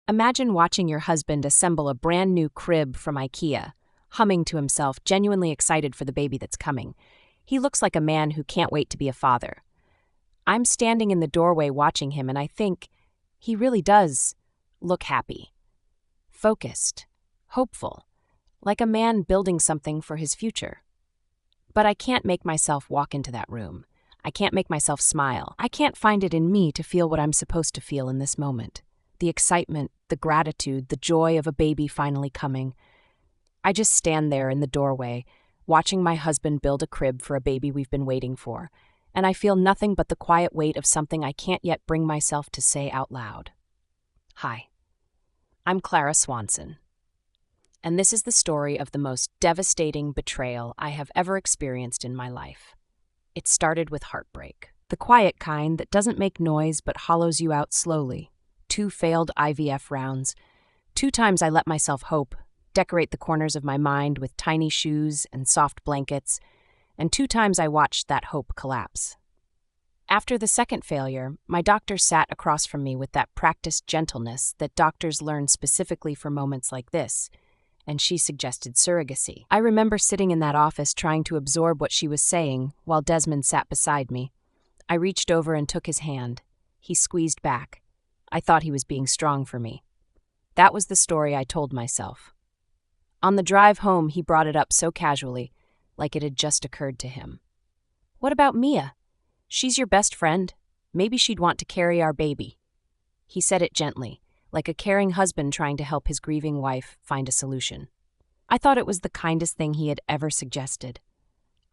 Imagine watching your husband assemble a brand new crib from IKEA, humming to himself, genuinely excited for the baby that's coming. He looks like a man who can't wait to be a father. I'm standing in the doorway watching him, and I think he really does look happy, focused, hopeful, like a man building something for his future. But I can't make myself walk into that room. I can't make myself smile. I can't find it in me to feel what I'm supposed to feel in this moment. The excitement, the gratitude, the joy of a baby finally coming. I just stand there in the doorway, watching my husband build a crib for a baby we've been waiting for, and I feel nothing but the quiet weight of something I can't yet bring myself to say out loud. Hi, I'm Clara Swanson, and this is the story of the most devastating betrayal I have ever experienced in my life. It started with heartbreak, the quiet kind that doesn't make noise but hollows you out slowly. 2 failed IVF rounds. 2 times I let myself hope, decorate the corners of my mind with tiny shoes and soft blankets, and 2 times I watched that hope collapse. After the second failure, my doctor sat across from me with that practiced gentleness that doctors learn specifically for moments like this, and she suggested surrogacy. I remember sitting in that office trying to absorb what she was saying while Desmond sat beside me. I reached over and took his hand. He squeezed back. I thought he was being strong for me. That was the story I told myself. On the drive home, he brought it up so casually, like it had just occurred to him. "What about Mia? She's your best friend. Maybe she'd want to carry our baby." He said it gently, like a caring husband trying to help his grieving wife find a solution. I thought it was the kindest thing he had ever suggested.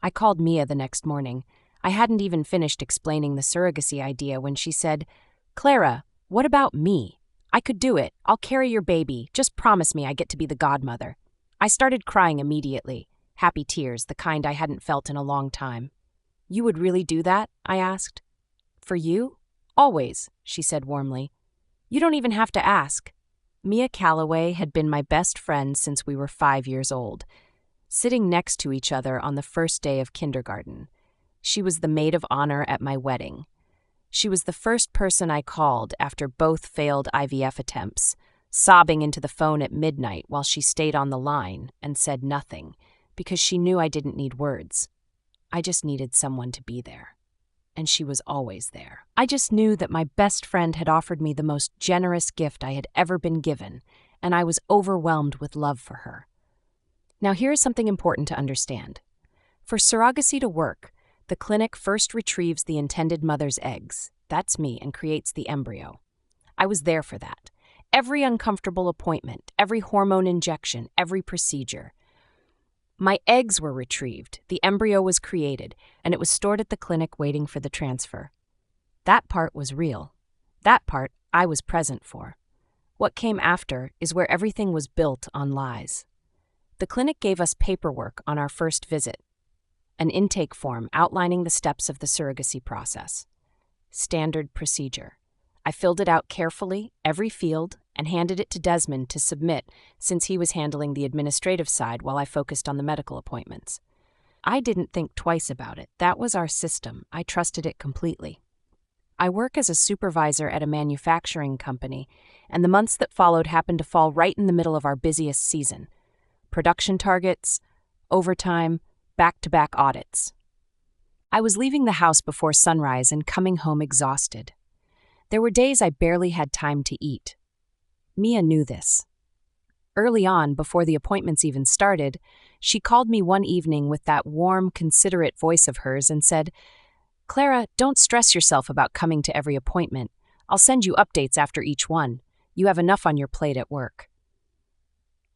I called Mia the next morning. I hadn't even finished explaining the surrogacy idea when she said, "Clara, what about me? I could do it. I'll carry your baby. Just promise me I get to be the godmother." I started crying immediately, happy tears, the kind I hadn't felt in a long time. "You would really do that?" I asked. "For you? Always," she said warmly. "You don't even have to ask." Mia Calloway had been my best friend since we were 5 years old, sitting next to each other on the first day of kindergarten. She was the maid of honor at my wedding. She was the first person I called after both failed IVF attempts, sobbing into the phone at midnight while she stayed on the line and said nothing, because she knew I didn't need words. I just needed someone to be there. And she was always there. I just knew that my best friend had offered me the most generous gift I had ever been given, and I was overwhelmed with love for her. Now here is something important to understand. For surrogacy to work, the clinic first retrieves the intended mother's eggs, that's me, and creates the embryo. I was there for that. Every uncomfortable appointment, every hormone injection, every procedure. My eggs were retrieved, the embryo was created, and it was stored at the clinic waiting for the transfer. That part was real. That part I was present for. What came after is where everything was built on lies. The clinic gave us paperwork on our first visit, an intake form outlining the steps of the surrogacy process. Standard procedure. I filled it out carefully, every field, and handed it to Desmond to submit since he was handling the administrative side while I focused on the medical appointments. I didn't think twice about it. That was our system. I trusted it completely. I work as a supervisor at a manufacturing company, and the months that followed happened to fall right in the middle of our busiest season. Production targets, overtime, back-to-back audits. I was leaving the house before sunrise and coming home exhausted. There were days I barely had time to eat. Mia knew this. Early on, before the appointments even started, she called me one evening with that warm, considerate voice of hers and said, "Clara, don't stress yourself about coming to every appointment. I'll send you updates after each one. You have enough on your plate at work."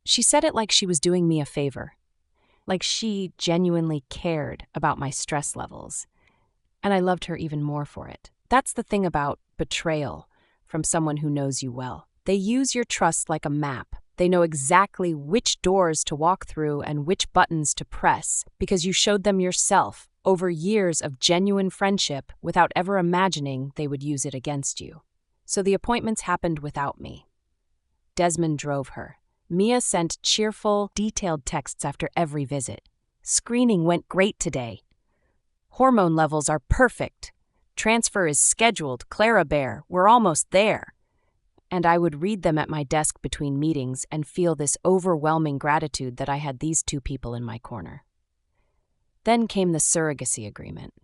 She said it like she was doing me a favor, like she genuinely cared about my stress levels, and I loved her even more for it. That's the thing about betrayal from someone who knows you well. They use your trust like a map. They know exactly which doors to walk through and which buttons to press because you showed them yourself over years of genuine friendship without ever imagining they would use it against you. So the appointments happened without me. Desmond drove her. Mia sent cheerful, detailed texts after every visit. "Screening went great today. Hormone levels are perfect. Transfer is scheduled. Clara Bear, we're almost there." and I would read them at my desk between meetings and feel this overwhelming gratitude that I had these two people in my corner. Then came the surrogacy agreement.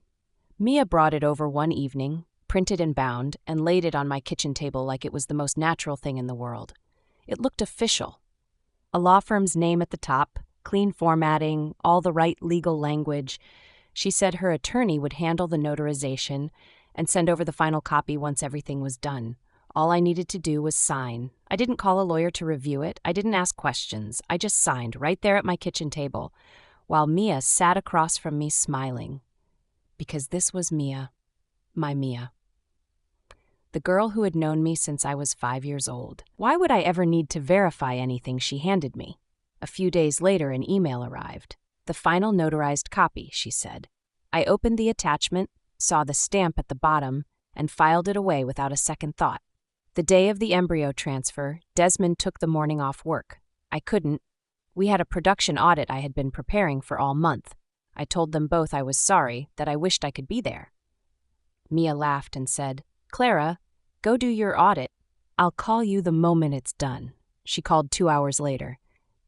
Mia brought it over one evening, printed and bound, and laid it on my kitchen table like it was the most natural thing in the world. It looked official. A law firm's name at the top, clean formatting, all the right legal language. She said her attorney would handle the notarization and send over the final copy once everything was done. All I needed to do was sign. I didn't call a lawyer to review it. I didn't ask questions. I just signed right there at my kitchen table, while Mia sat across from me smiling. Because this was Mia, my Mia. The girl who had known me since I was 5 years old. Why would I ever need to verify anything she handed me? A few days later, an email arrived. The final notarized copy, she said. I opened the attachment, saw the stamp at the bottom, and filed it away without a second thought. The day of the embryo transfer, Desmond took the morning off work. I couldn't. We had a production audit I had been preparing for all month. I told them both I was sorry, that I wished I could be there. Mia laughed and said, "Clara, go do your audit. I'll call you the moment it's done." She called 2 hours later.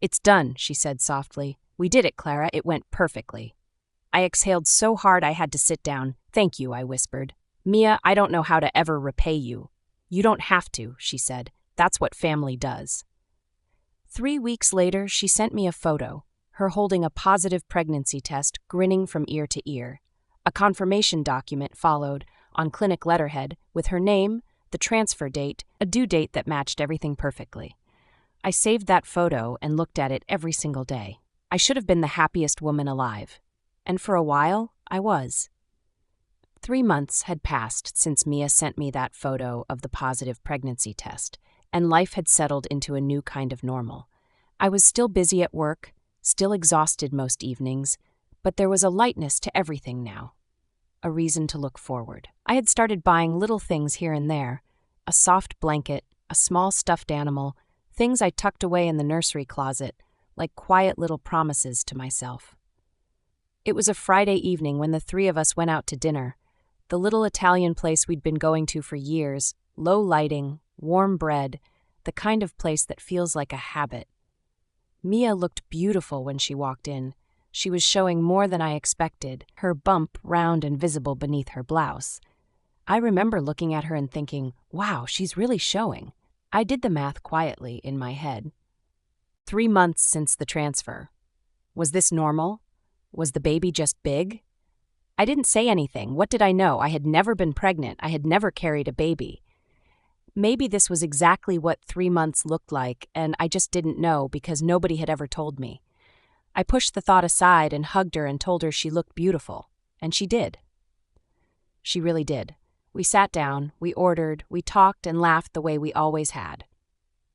"It's done," she said softly. "We did it, Clara. It went perfectly." I exhaled so hard I had to sit down. "Thank you," I whispered. "Mia, I don't know how to ever repay you." "You don't have to," she said. "That's what family does." 3 weeks later, she sent me a photo, her holding a positive pregnancy test, grinning from ear to ear. A confirmation document followed, on clinic letterhead, with her name, the transfer date, a due date that matched everything perfectly. I saved that photo and looked at it every single day. I should have been the happiest woman alive. And for a while, I was. 3 months had passed since Mia sent me that photo of the positive pregnancy test, and life had settled into a new kind of normal. I was still busy at work, still exhausted most evenings, but there was a lightness to everything now. A reason to look forward. I had started buying little things here and there, a soft blanket, a small stuffed animal, things I tucked away in the nursery closet, like quiet little promises to myself. It was a Friday evening when the three of us went out to dinner. The little Italian place we'd been going to for years, low lighting, warm bread, the kind of place that feels like a habit. Mia looked beautiful when she walked in. She was showing more than I expected, her bump round and visible beneath her blouse. I remember looking at her and thinking, wow, she's really showing. I did the math quietly in my head. 3 months since the transfer. Was this normal? Was the baby just big? I didn't say anything. What did I know? I had never been pregnant. I had never carried a baby. Maybe this was exactly what 3 months looked like, and I just didn't know because nobody had ever told me. I pushed the thought aside and hugged her and told her she looked beautiful. And she did. She really did. We sat down, we ordered, we talked and laughed the way we always had.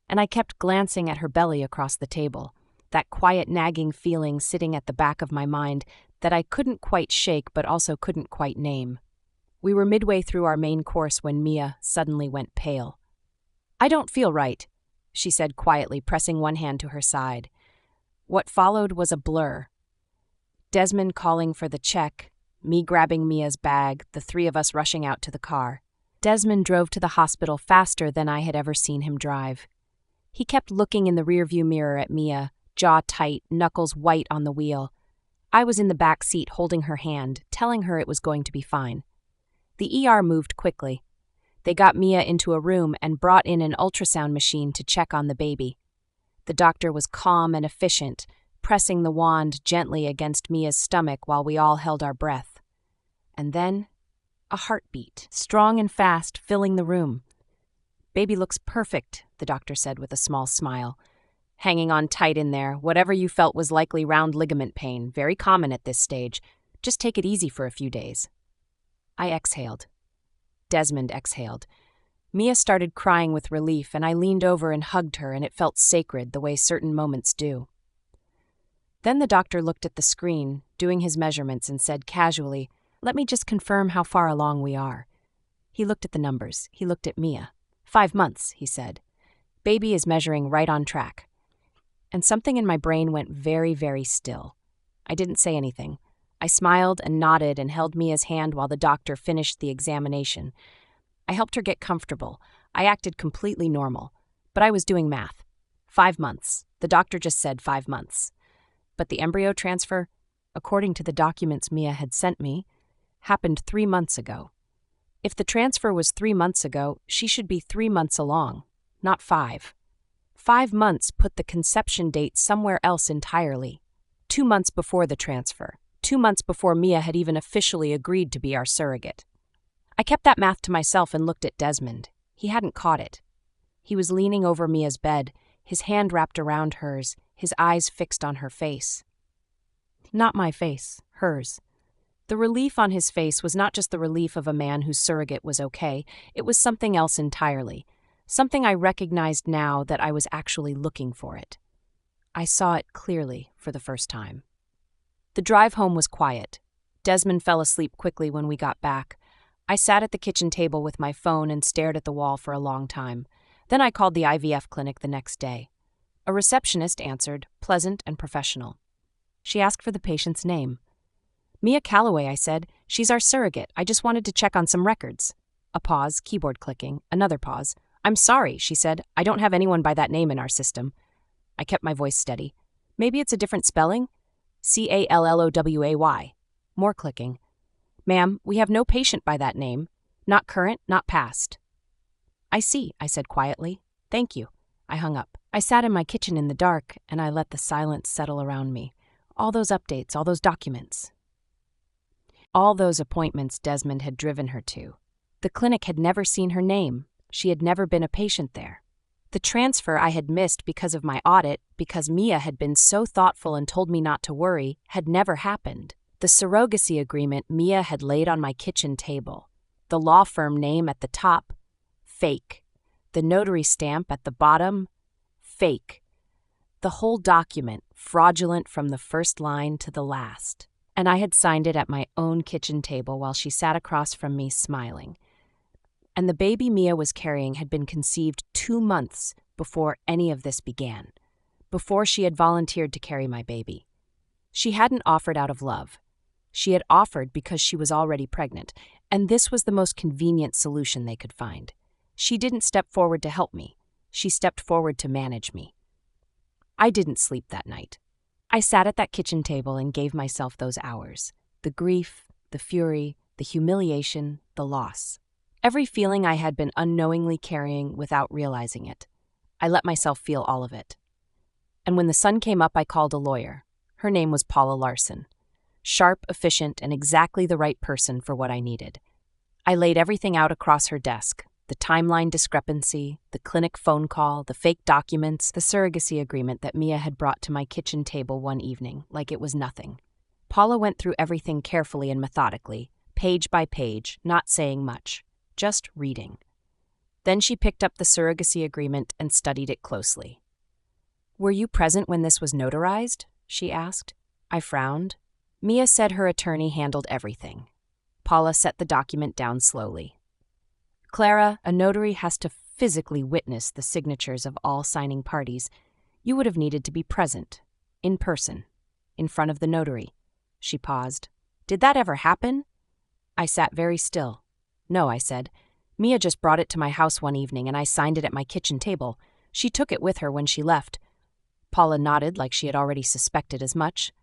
And I kept glancing at her belly across the table, that quiet nagging feeling sitting at the back of my mind that I couldn't quite shake but also couldn't quite name. We were midway through our main course when Mia suddenly went pale. "I don't feel right," she said quietly, pressing one hand to her side. What followed was a blur. Desmond calling for the check, me grabbing Mia's bag, the three of us rushing out to the car. Desmond drove to the hospital faster than I had ever seen him drive. He kept looking in the rearview mirror at Mia, jaw tight, knuckles white on the wheel. I was in the back seat holding her hand, telling her it was going to be fine. The ER moved quickly. They got Mia into a room and brought in an ultrasound machine to check on the baby. The doctor was calm and efficient, pressing the wand gently against Mia's stomach while we all held our breath. And then, a heartbeat, strong and fast, filling the room. "Baby looks perfect," the doctor said with a small smile. "Hanging on tight in there, whatever you felt was likely round ligament pain, very common at this stage. Just take it easy for a few days." I exhaled. Desmond exhaled. Mia started crying with relief, and I leaned over and hugged her, and it felt sacred the way certain moments do. Then the doctor looked at the screen, doing his measurements, and said casually, "Let me just confirm how far along we are." He looked at the numbers. He looked at Mia. 5 months, he said. "Baby is measuring right on track." And something in my brain went very, very still. I didn't say anything. I smiled and nodded and held Mia's hand while the doctor finished the examination. I helped her get comfortable. I acted completely normal, but I was doing math. 5 months. The doctor just said 5 months. But the embryo transfer, according to the documents Mia had sent me, happened 3 months ago. If the transfer was 3 months ago, she should be 3 months along, not 5. 5 months put the conception date somewhere else entirely. 2 months before the transfer. 2 months before Mia had even officially agreed to be our surrogate. I kept that math to myself and looked at Desmond. He hadn't caught it. He was leaning over Mia's bed, his hand wrapped around hers, his eyes fixed on her face. Not my face, hers. The relief on his face was not just the relief of a man whose surrogate was okay, it was something else entirely. Something I recognized now that I was actually looking for it. I saw it clearly for the first time. The drive home was quiet. Desmond fell asleep quickly when we got back. I sat at the kitchen table with my phone and stared at the wall for a long time. Then I called the IVF clinic the next day. A receptionist answered, pleasant and professional. She asked for the patient's name. Mia Calloway, I said. She's our surrogate. I just wanted to check on some records. A pause, keyboard clicking, another pause. I'm sorry, she said. I don't have anyone by that name in our system. I kept my voice steady. Maybe it's a different spelling? Calloway. More clicking. Ma'am, we have no patient by that name. Not current, not past. I see, I said quietly. Thank you. I hung up. I sat in my kitchen in the dark, and I let the silence settle around me. All those updates, all those documents. All those appointments Desmond had driven her to. The clinic had never seen her name. She had never been a patient there. The transfer I had missed because of my audit, because Mia had been so thoughtful and told me not to worry, had never happened. The surrogacy agreement Mia had laid on my kitchen table. The law firm name at the top, fake. The notary stamp at the bottom, fake. The whole document, fraudulent from the first line to the last. And I had signed it at my own kitchen table while she sat across from me smiling. And the baby Mia was carrying had been conceived 2 months before any of this began, before she had volunteered to carry my baby. She hadn't offered out of love. She had offered because she was already pregnant, and this was the most convenient solution they could find. She didn't step forward to help me. She stepped forward to manage me. I didn't sleep that night. I sat at that kitchen table and gave myself those hours. The grief, the fury, the humiliation, the loss. Every feeling I had been unknowingly carrying without realizing it. I let myself feel all of it. And when the sun came up, I called a lawyer. Her name was Paula Larson. Sharp, efficient, and exactly the right person for what I needed. I laid everything out across her desk. The timeline discrepancy, the clinic phone call, the fake documents, the surrogacy agreement that Mia had brought to my kitchen table one evening, like it was nothing. Paula went through everything carefully and methodically, page by page, not saying much, just reading. Then she picked up the surrogacy agreement and studied it closely. "Were you present when this was notarized?" she asked. I frowned. Mia said her attorney handled everything. Paula set the document down slowly. "Clara, a notary has to physically witness the signatures of all signing parties. You would have needed to be present, in person, in front of the notary." She paused. "Did that ever happen?" I sat very still. "No," I said. "Mia just brought it to my house one evening and I signed it at my kitchen table. She took it with her when she left." Paula nodded like she had already suspected as much.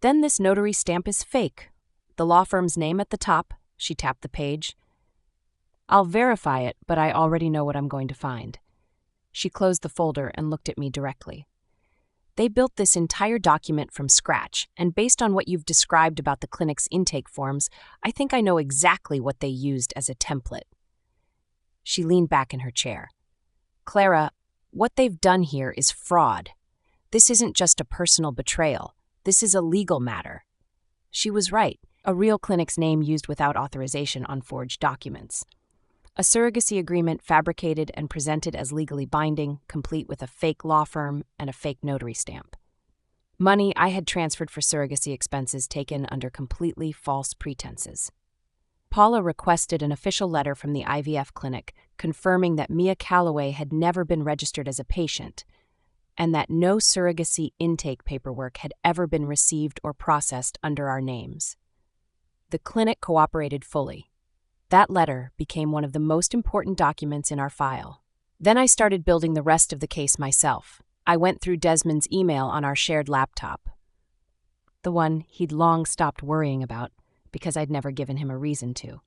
"Then this notary stamp is fake. The law firm's name at the top." She tapped the page. "I'll verify it, but I already know what I'm going to find." She closed the folder and looked at me directly. "They built this entire document from scratch, and based on what you've described about the clinic's intake forms, I think I know exactly what they used as a template." She leaned back in her chair. "Clara, what they've done here is fraud. This isn't just a personal betrayal. This is a legal matter." She was right. A real clinic's name used without authorization on forged documents. A surrogacy agreement fabricated and presented as legally binding, complete with a fake law firm and a fake notary stamp. Money I had transferred for surrogacy expenses taken under completely false pretenses. Paula requested an official letter from the IVF clinic confirming that Mia Calloway had never been registered as a patient and that no surrogacy intake paperwork had ever been received or processed under our names. The clinic cooperated fully. That letter became one of the most important documents in our file. Then I started building the rest of the case myself. I went through Desmond's email on our shared laptop, the one he'd long stopped worrying about because I'd never given him a reason to.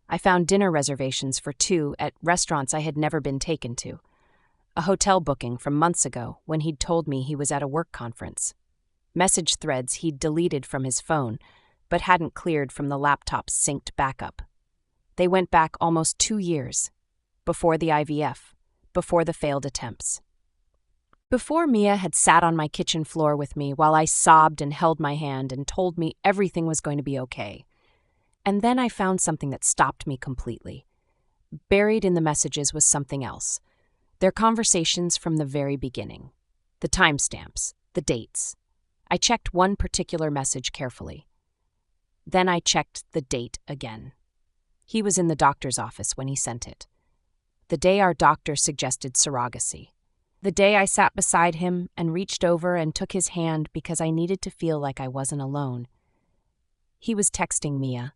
I found dinner reservations for 2 at restaurants I had never been taken to, a hotel booking from months ago when he'd told me he was at a work conference, message threads he'd deleted from his phone but hadn't cleared from the laptop's synced backup. They went back almost 2 years, before the IVF, before the failed attempts. Before Mia had sat on my kitchen floor with me while I sobbed and held my hand and told me everything was going to be okay. And then I found something that stopped me completely. Buried in the messages was something else. Their conversations from the very beginning. The timestamps, the dates. I checked one particular message carefully. Then I checked the date again. He was in the doctor's office when he sent it. The day our doctor suggested surrogacy. The day I sat beside him and reached over and took his hand because I needed to feel like I wasn't alone. He was texting Mia,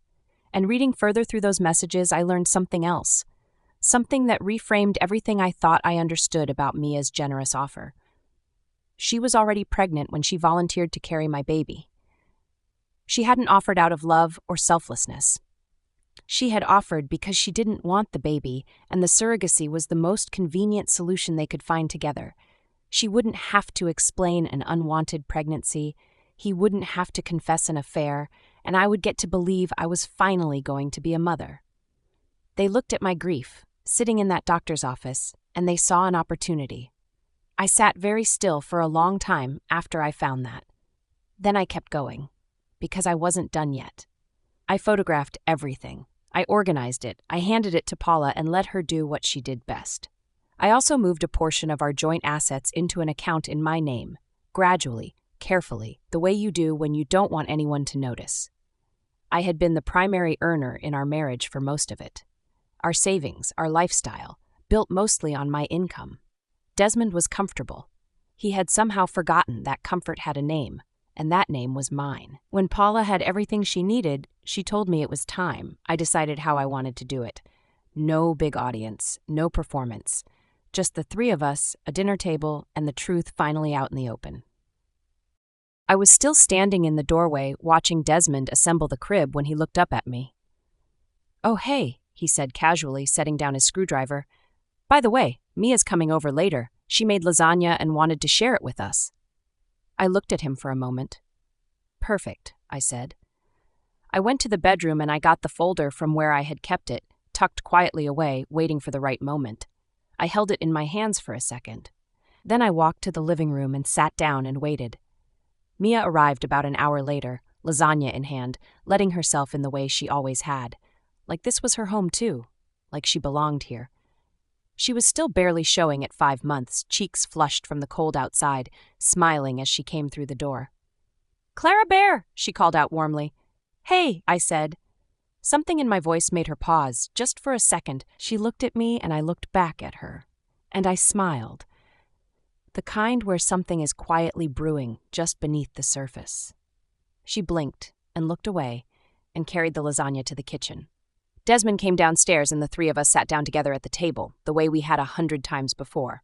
and reading further through those messages, I learned something else. Something that reframed everything I thought I understood about Mia's generous offer. She was already pregnant when she volunteered to carry my baby. She hadn't offered out of love or selflessness. She had offered because she didn't want the baby, and the surrogacy was the most convenient solution they could find together. She wouldn't have to explain an unwanted pregnancy, he wouldn't have to confess an affair, and I would get to believe I was finally going to be a mother. They looked at my grief, sitting in that doctor's office, and they saw an opportunity. I sat very still for a long time after I found that. Then I kept going, because I wasn't done yet. I photographed everything. I organized it, I handed it to Paula and let her do what she did best. I also moved a portion of our joint assets into an account in my name, gradually, carefully, the way you do when you don't want anyone to notice. I had been the primary earner in our marriage for most of it. Our savings, our lifestyle, built mostly on my income. Desmond was comfortable. He had somehow forgotten that comfort had a name, and that name was mine. When Paula had everything she needed, she told me it was time. I decided how I wanted to do it. No big audience, no performance. Just the 3 of us, a dinner table, and the truth finally out in the open. I was still standing in the doorway watching Desmond assemble the crib when he looked up at me. "Oh, hey," he said casually, setting down his screwdriver. "By the way, Mia's coming over later. She made lasagna and wanted to share it with us." I looked at him for a moment. "Perfect," I said. I went to the bedroom and I got the folder from where I had kept it, tucked quietly away, waiting for the right moment. I held it in my hands for a second. Then I walked to the living room and sat down and waited. Mia arrived about an hour later, lasagna in hand, letting herself in the way she always had. Like this was her home too, like she belonged here. She was still barely showing at 5 months, cheeks flushed from the cold outside, smiling as she came through the door. "Clara Bear," she called out warmly. "Hey," I said. Something in my voice made her pause. Just for a second, she looked at me and I looked back at her. And I smiled. The kind where something is quietly brewing just beneath the surface. She blinked and looked away and carried the lasagna to the kitchen. Desmond came downstairs and the 3 of us sat down together at the table, the way we had 100 times before.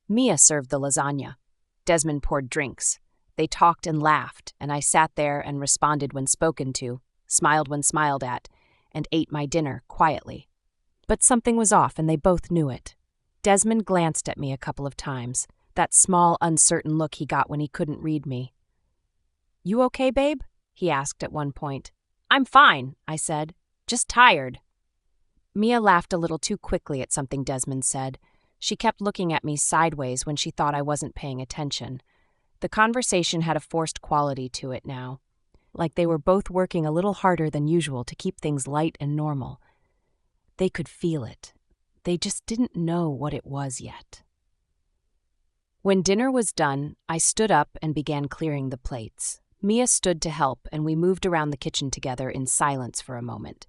Mia served the lasagna. Desmond poured drinks. They talked and laughed, and I sat there and responded when spoken to, smiled when smiled at, and ate my dinner quietly. But something was off, and they both knew it. Desmond glanced at me a couple of times, that small, uncertain look he got when he couldn't read me. "You okay, babe?" he asked at one point. "I'm fine," I said. "Just tired." Mia laughed a little too quickly at something Desmond said. She kept looking at me sideways when she thought I wasn't paying attention. The conversation had a forced quality to it now, like they were both working a little harder than usual to keep things light and normal. They could feel it. They just didn't know what it was yet. When dinner was done, I stood up and began clearing the plates. Mia stood to help, and we moved around the kitchen together in silence for a moment.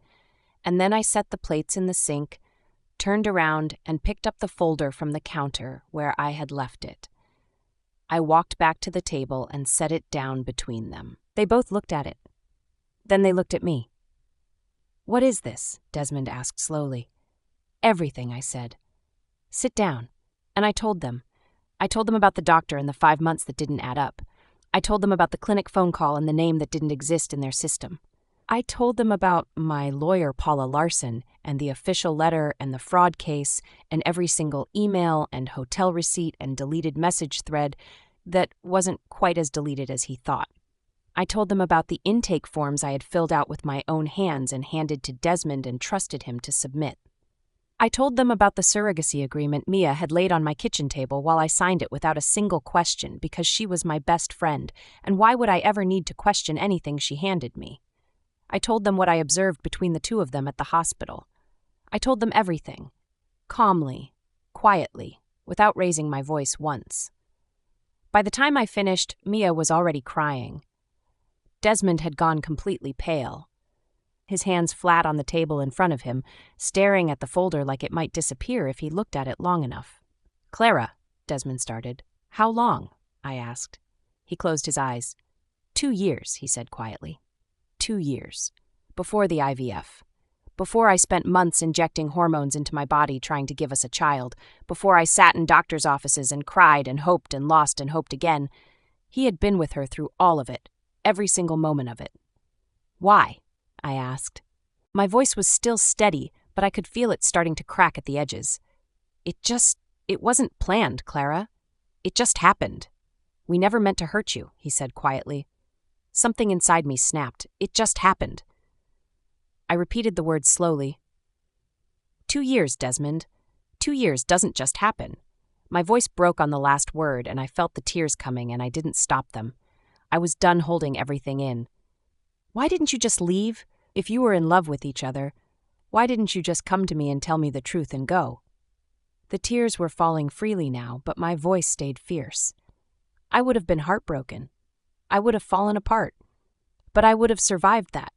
And then I set the plates in the sink, turned around, and picked up the folder from the counter where I had left it. I walked back to the table and set it down between them. They both looked at it. Then they looked at me. "What is this?" Desmond asked slowly. "Everything," I said. "Sit down." And I told them. I told them about the doctor and the 5 months that didn't add up. I told them about the clinic phone call and the name that didn't exist in their system. I told them about my lawyer, Paula Larson, and the official letter and the fraud case and every single email and hotel receipt and deleted message thread that wasn't quite as deleted as he thought. I told them about the intake forms I had filled out with my own hands and handed to Desmond and trusted him to submit. I told them about the surrogacy agreement Mia had laid on my kitchen table while I signed it without a single question because she was my best friend, and why would I ever need to question anything she handed me? I told them what I observed between the two of them at the hospital. I told them everything, calmly, quietly, without raising my voice once. By the time I finished, Mia was already crying. Desmond had gone completely pale, his hands flat on the table in front of him, staring at the folder like it might disappear if he looked at it long enough. "Clara," Desmond started. "How long?" I asked. He closed his eyes. 2 years, he said quietly. 2 years. Before the IVF. Before I spent months injecting hormones into my body trying to give us a child. Before I sat in doctors' offices and cried and hoped and lost and hoped again. He had been with her through all of it, every single moment of it. "Why?" I asked. My voice was still steady, but I could feel it starting to crack at the edges. It wasn't planned, Clara. It just happened. "We never meant to hurt you," he said quietly. Something inside me snapped. "It just happened." I repeated the words slowly. 2 years, Desmond. 2 years doesn't just happen. My voice broke on the last word, and I felt the tears coming, and I didn't stop them. I was done holding everything in. "Why didn't you just leave? If you were in love with each other, why didn't you just come to me and tell me the truth and go?" The tears were falling freely now, but my voice stayed fierce. I would have been heartbroken. I would have fallen apart. But I would have survived that.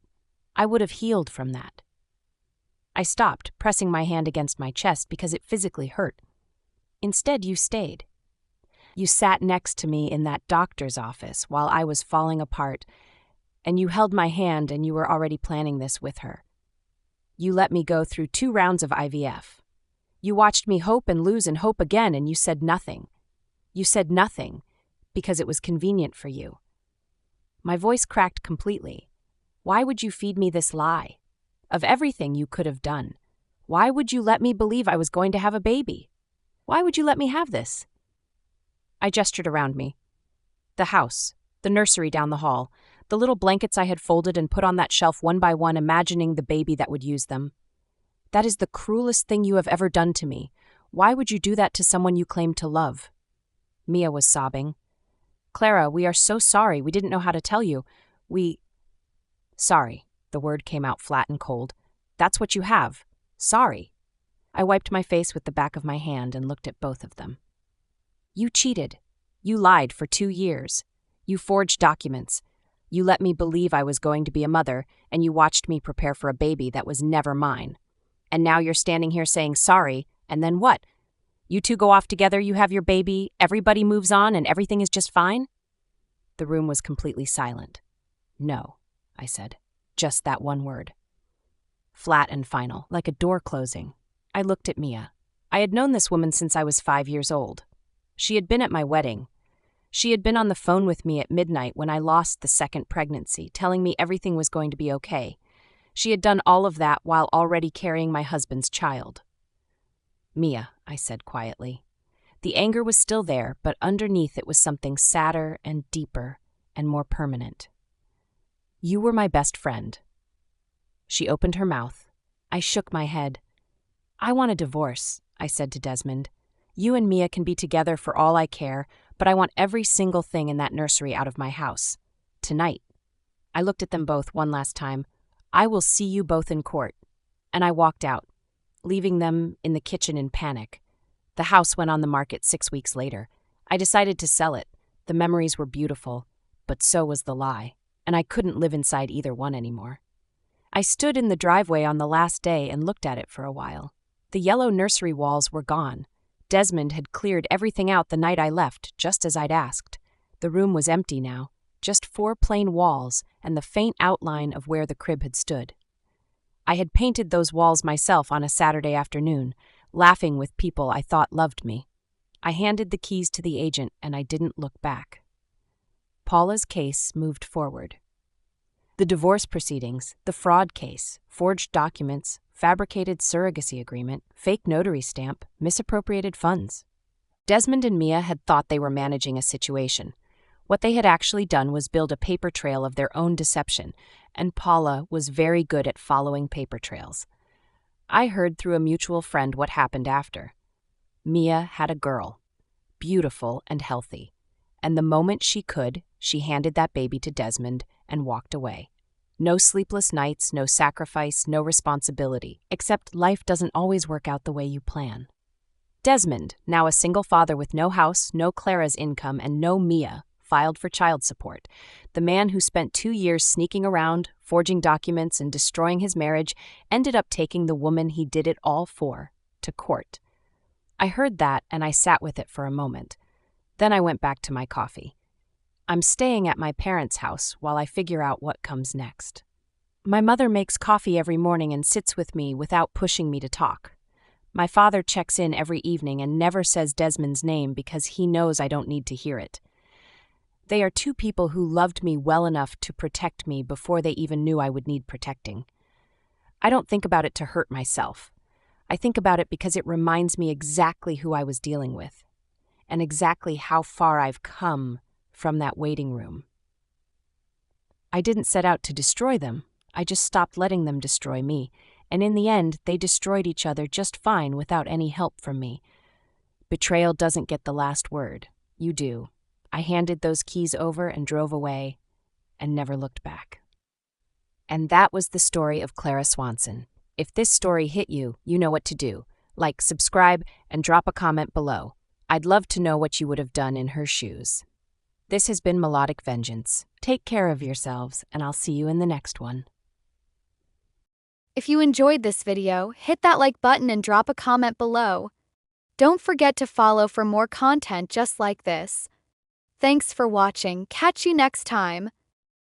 I would have healed from that. I stopped, pressing my hand against my chest because it physically hurt. Instead, you stayed. You sat next to me in that doctor's office while I was falling apart, and you held my hand and you were already planning this with her. You let me go through 2 rounds of IVF. You watched me hope and lose and hope again, and you said nothing. You said nothing because it was convenient for you. My voice cracked completely. Why would you feed me this lie? Of everything you could have done, why would you let me believe I was going to have a baby? Why would you let me have this? I gestured around me. The house, the nursery down the hall, the little blankets I had folded and put on that shelf one by one, imagining the baby that would use them. "That is the cruelest thing you have ever done to me. Why would you do that to someone you claimed to love?" Mia was sobbing. "Clara, we are so sorry. We didn't know how to tell you. Sorry." The word came out flat and cold. "That's what you have. Sorry." I wiped my face with the back of my hand and looked at both of them. "You cheated. You lied for 2 years. You forged documents. You let me believe I was going to be a mother, and you watched me prepare for a baby that was never mine. And now you're standing here saying sorry, and then what? You two go off together, you have your baby, everybody moves on, and everything is just fine?" The room was completely silent. "No," I said. Just that one word. Flat and final, like a door closing. I looked at Mia. I had known this woman since I was 5 years old. She had been at my wedding. She had been on the phone with me at midnight when I lost the second pregnancy, telling me everything was going to be okay. She had done all of that while already carrying my husband's child. "Mia," I said quietly. The anger was still there, but underneath it was something sadder and deeper and more permanent. "You were my best friend." She opened her mouth. I shook my head. "I want a divorce," I said to Desmond. "You and Mia can be together for all I care, but I want every single thing in that nursery out of my house. Tonight." I looked at them both one last time. "I will see you both in court." And I walked out, leaving them in the kitchen in panic. The house went on the market 6 weeks later. I decided to sell it. The memories were beautiful, but so was the lie, and I couldn't live inside either one anymore. I stood in the driveway on the last day and looked at it for a while. The yellow nursery walls were gone. Desmond had cleared everything out the night I left, just as I'd asked. The room was empty now, just 4 plain walls and the faint outline of where the crib had stood. I had painted those walls myself on a Saturday afternoon, laughing with people I thought loved me. I handed the keys to the agent and I didn't look back. Paula's case moved forward. The divorce proceedings, the fraud case, forged documents, fabricated surrogacy agreement, fake notary stamp, misappropriated funds. Desmond and Mia had thought they were managing a situation. What they had actually done was build a paper trail of their own deception, and Paula was very good at following paper trails. I heard through a mutual friend what happened after. Mia had a girl, beautiful and healthy, and the moment she could, she handed that baby to Desmond and walked away. No sleepless nights, no sacrifice, no responsibility, except life doesn't always work out the way you plan. Desmond, now a single father with no house, no Clara's income, and no Mia, filed for child support. The man who spent 2 years sneaking around, forging documents, and destroying his marriage ended up taking the woman he did it all for to court. I heard that and I sat with it for a moment. Then I went back to my coffee. I'm staying at my parents' house while I figure out what comes next. My mother makes coffee every morning and sits with me without pushing me to talk. My father checks in every evening and never says Desmond's name because he knows I don't need to hear it. They are two people who loved me well enough to protect me before they even knew I would need protecting. I don't think about it to hurt myself. I think about it because it reminds me exactly who I was dealing with, and exactly how far I've come from that waiting room. I didn't set out to destroy them. I just stopped letting them destroy me, and in the end, they destroyed each other just fine without any help from me. Betrayal doesn't get the last word. You do. I handed those keys over and drove away, and never looked back. And that was the story of Clara Swanson. If this story hit you, you know what to do. Like, subscribe, and drop a comment below. I'd love to know what you would have done in her shoes. This has been Melodic Vengeance. Take care of yourselves, and I'll see you in the next one. If you enjoyed this video, hit that like button and drop a comment below. Don't forget to follow for more content just like this. Thanks for watching. Catch you next time.